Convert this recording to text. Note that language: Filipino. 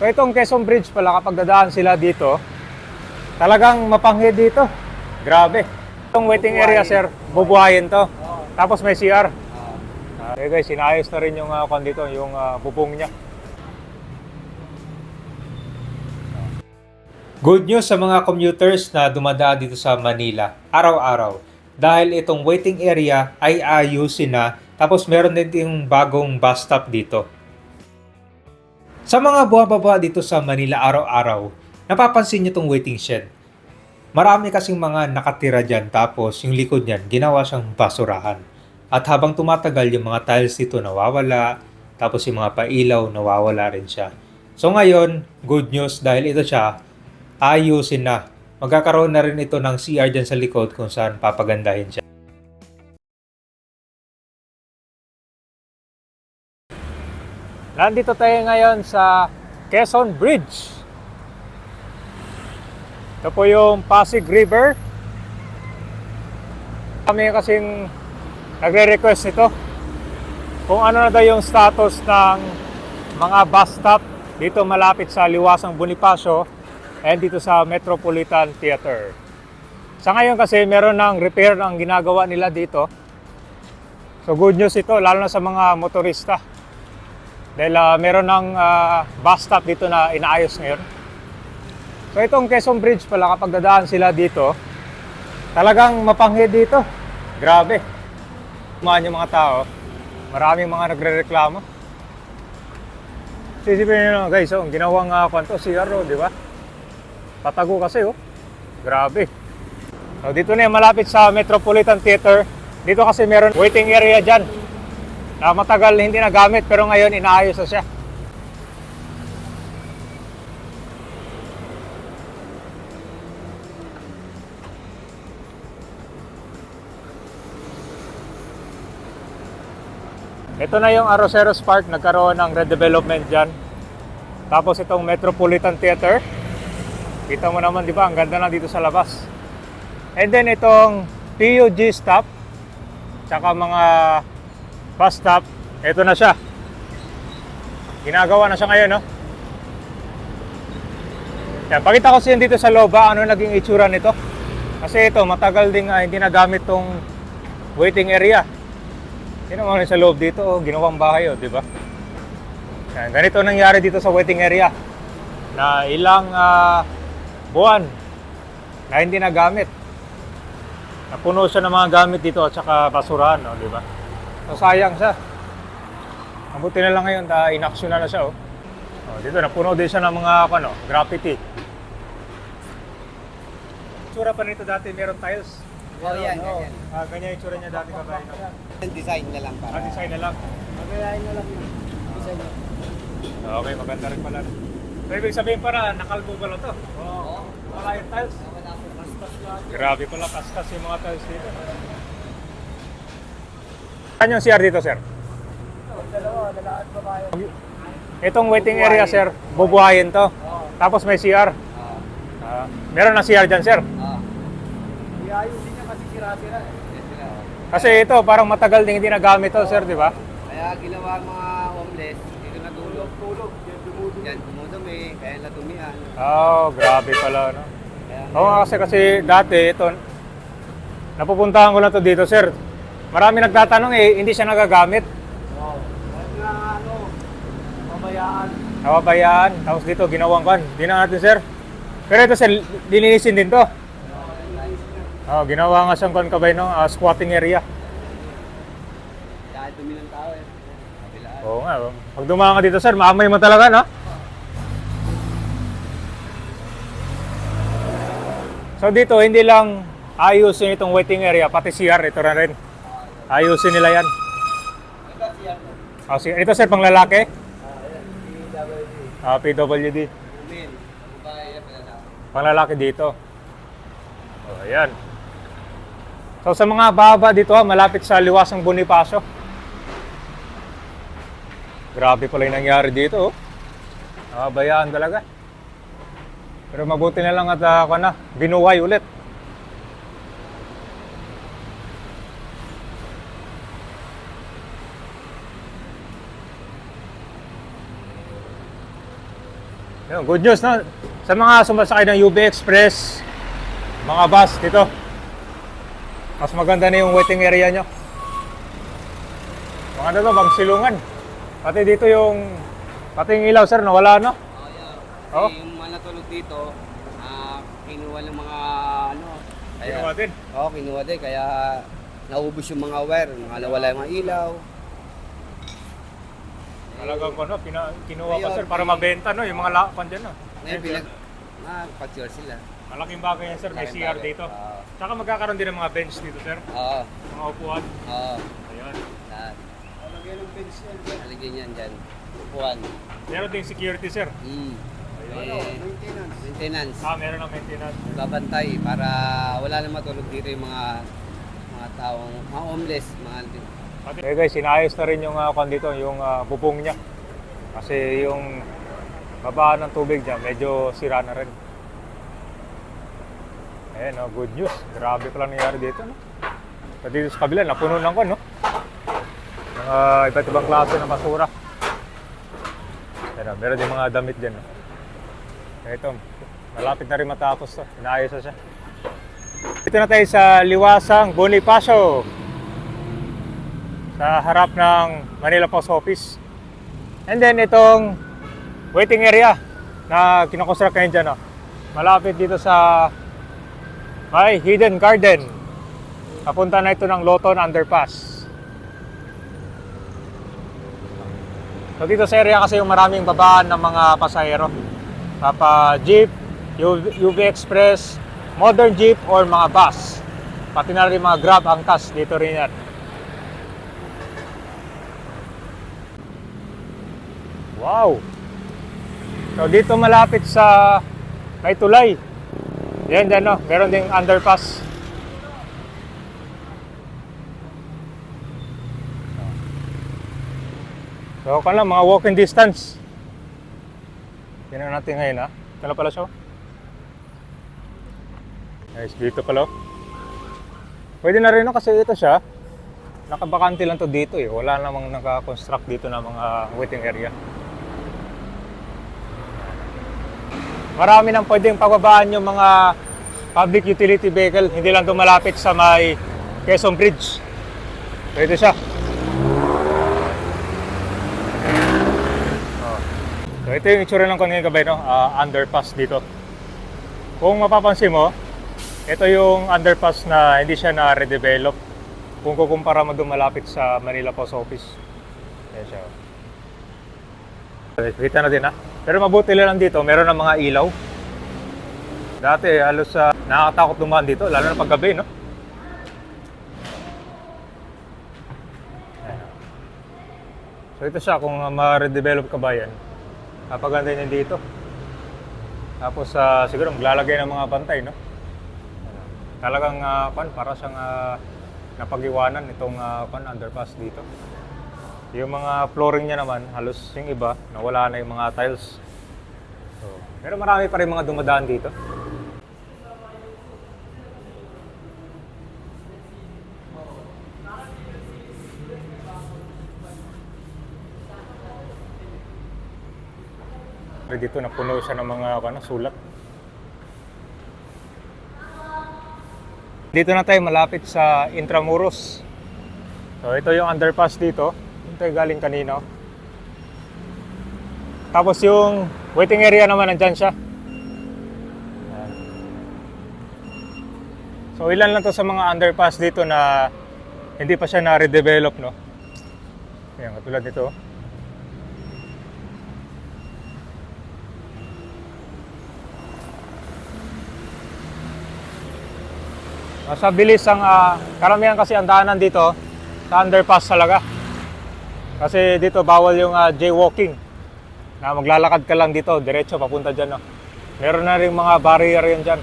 So itong Quezon Bridge pala, kapag dadaan sila dito, talagang mapanghi dito. Grabe. Itong waiting area, sir, bubuhayin to. Tapos may CR. Okay guys, sinayos na rin yung dito, yung bubong niya. Good news sa mga commuters na dumadaan dito sa Manila araw-araw. Dahil itong waiting area ay ayusin na, tapos meron din yung bagong bus stop dito. Sa mga bumababa dito sa Manila araw-araw, napapansin niyo itong waiting shed. Marami kasing mga nakatira dyan, tapos yung likod niyan ginawa siyang basurahan. At habang tumatagal, yung mga tiles dito nawawala, tapos yung mga pailaw nawawala rin siya. So ngayon, good news dahil ito siya, ayusin na. Magkakaroon na rin ito ng CR dyan sa likod kung saan papagandahin siya. Nandito tayo ngayon sa Quezon Bridge. Ito po yung Pasig River. Kami kasing nagre-request nito kung ano na daw yung status ng mga bus stop dito malapit sa Liwasang Bonifacio and dito sa Metropolitan Theater. Sa ngayon kasi meron ng repair ang ginagawa nila dito. So good news ito lalo na sa mga motorista. Dahil meron ng bus stop dito na inaayos ngayon. So itong Quezon Bridge pala, kapag dadaan sila dito, talagang mapanghi dito. Grabe. Kumahan yung mga tao. Maraming mga nagre-reklamo. Sisipin nyo guys, ang ginawang kwanto, CR, di ba? Patago kasi Grabe. So dito na yung malapit sa Metropolitan Theater. Dito kasi meron waiting area dyan na matagal hindi nagamit pero ngayon inaayos na siya. Ito na yung Arroceros Park, nagkaroon ng redevelopment dyan. Tapos itong Metropolitan Theater. Kita mo naman, di ba? Ang ganda na dito sa labas. And then itong PUG stop, tsaka mga bus stop, ito na siya. Ginagawa na siya ngayon, no? Yan, pakita ko siya dito sa loob, ano naging itsura nito. Kasi ito, matagal din hindi nagamit tong waiting area. Yan naman sa loob dito, ginawang bahay, di ba? Yan, ganito nangyari dito sa waiting area. Na ilang buwan na hindi nagamit. Napuno siya ng mga gamit dito at saka basurahan, di ba? So sayang siya. Mabuti na lang ngayon, inaksyon na siya. Dito napuno din siya ng mga graffiti. Tsura pa nito dati, meron tiles. Yan. Ganyan yung tsura niya dati kabay. Design na lang para. Design na lang. Magayain na lang yun. Design na. Okay, maganda rin pala. So ibig sabihin para nakalbo pala to. Oo. Wala yung tiles. Wala po, kastas lang. Grabe pala, kaskas yung mga tiles dito. Saan yung CR dito, sir? Dalawa, lalaan pa kayo. Itong waiting area, sir, bubuhayin to. Tapos may CR. Meron na CR dyan, sir. Iayusin niya kasi sira-sira eh. Kasi ito, parang matagal din hindi nagamit to, sir, di ba? Kaya ginawa ang mga homeless, dito natulog. Tulog, yan dumudumi, kaya natumihan. Grabe pala, no? Oo nga kasi dati, ito, napupuntahan ko na to dito, sir. Marami nagtatanong hindi siya nagagamit. Pabayaan. Tapos dito, ginawang kan. Di na natin, sir. Pero ito, sir, linisin din to. Ginawa nga siyang kabay, no? Squatting area. Dahil dumi ng tao eh. Oo nga. Pag dumaan ka dito, sir, maamoy mo talaga, no? So dito, hindi lang ayusin itong waiting area, pati CR, ito na rin. Ayusin nila yan. Ito, sir, pang lalaki? PWD. Pang lalaki dito. Ayan. So sa mga baba dito, malapit sa Liwasang Bonifacio. Grabe pala yung nangyari dito. Bayaan talaga. Pero mabuti na lang at binuhay ulit. Yun, good news, no? Sa mga sumasakay ng UB Express, mga bus dito, mas maganda na yung waiting area nyo. Maganda to, bang silungan. Pati dito pati yung ilaw, sir, nawala, no? Oh, Oh. yung mga natulog dito, kinuha ng mga ano. Kinuha din. Oo, kinuha din. Kaya naubos yung mga wire, nawala yung mga ilaw. Talagang ano, kinuha pa, Ayun, sir, para mabenta, no? Yung mga lakpan dyan, no? Ngayon, pag-sure sila. Malaking bagay yan, sir. May Malaking CR bagay. dito. Oo. Tsaka magkakaroon din ng mga bench dito, sir. Oo. Mga upuan. Oo. Ayun. Lahat. Alagyan yan dyan. Upuan. Meron ding security, sir. Maintenance. Meron ng maintenance. Babantay para wala na matulog dito yung mga taong, mga homeless, Okay guys, sinayos na rin yung dito, yung bubong niya. Kasi yung baba ng tubig niya, medyo sira na rin. Ayan, no, good news. Grabe pala nangyari dito, no? Pati dito sa kabila, napuno ng no? Mga iba't ibang klase ng basura. Ayan, meron din mga damit dyan, no? Ito, malapit na rin matapos to. Inaayos na siya. Dito na tayo sa Liwasang Bonifacio. Sa harap ng Manila Post Office. And then itong waiting area na kinoconstruct ngayon dyan. No? Malapit dito sa may hidden garden. Papunta na ito ng Loton Underpass. So dito sa area kasi yung maraming babaan ng mga pasahero. Papa jeep, UV Express, modern jeep or mga bus. Pati na rin mga Grab angkas dito rin yan. Wow! So dito malapit sa may tulay. Yan dyan, no? Meron ding underpass. So kung lang, mga walking distance. Tingnan natin ngayon, ha? Ito na pala siya. Guys, dito pala. Pwede na rin, no? Kasi ito siya. Nakabakante lang to dito, eh. Wala namang naka-construct dito na mga waiting area. Marami nang pwedeng pagbabaan yung mga public utility vehicle, hindi lang malapit sa may Quezon Bridge. Pwede siya. So ito yung itsura ng kanina gabay, no? Underpass dito. Kung mapapansin mo, ito yung underpass na hindi siya na-redevelop. Kung kukumpara mo doon malapit sa Manila Post Office. Ayan siya. Kita na din, ha? Pero mabuti lang dito, meron ng mga ilaw. Dati halos nakakatakot dumaan dito, lalo na paggabi, no? So ito siya, kung ma-redevelop ka ba yan, napaganda niya dito. Tapos siguro maglalagay ng mga bantay, no? Talagang para siyang napag-iwanan itong underpass dito. Yung mga flooring niya naman, halos yung iba, nawala na yung mga tiles. So, pero marami pa rin mga dumadaan dito. Dito napuno siya ng mga sulat. Dito na tayo malapit sa Intramuros. So ito yung underpass dito. Ito galing kanina. Tapos yung waiting area naman nandyan siya. So ilan lang to sa mga underpass dito na hindi pa siya na-redevelop, no? Ayan, katulad nito. Sa bilis ang karamihan kasi ang daanan dito sa underpass talaga. Kasi dito bawal yung jaywalking. Na maglalakad ka lang dito, diretso papunta dyan. No? Meron na rin mga barrier yan dyan.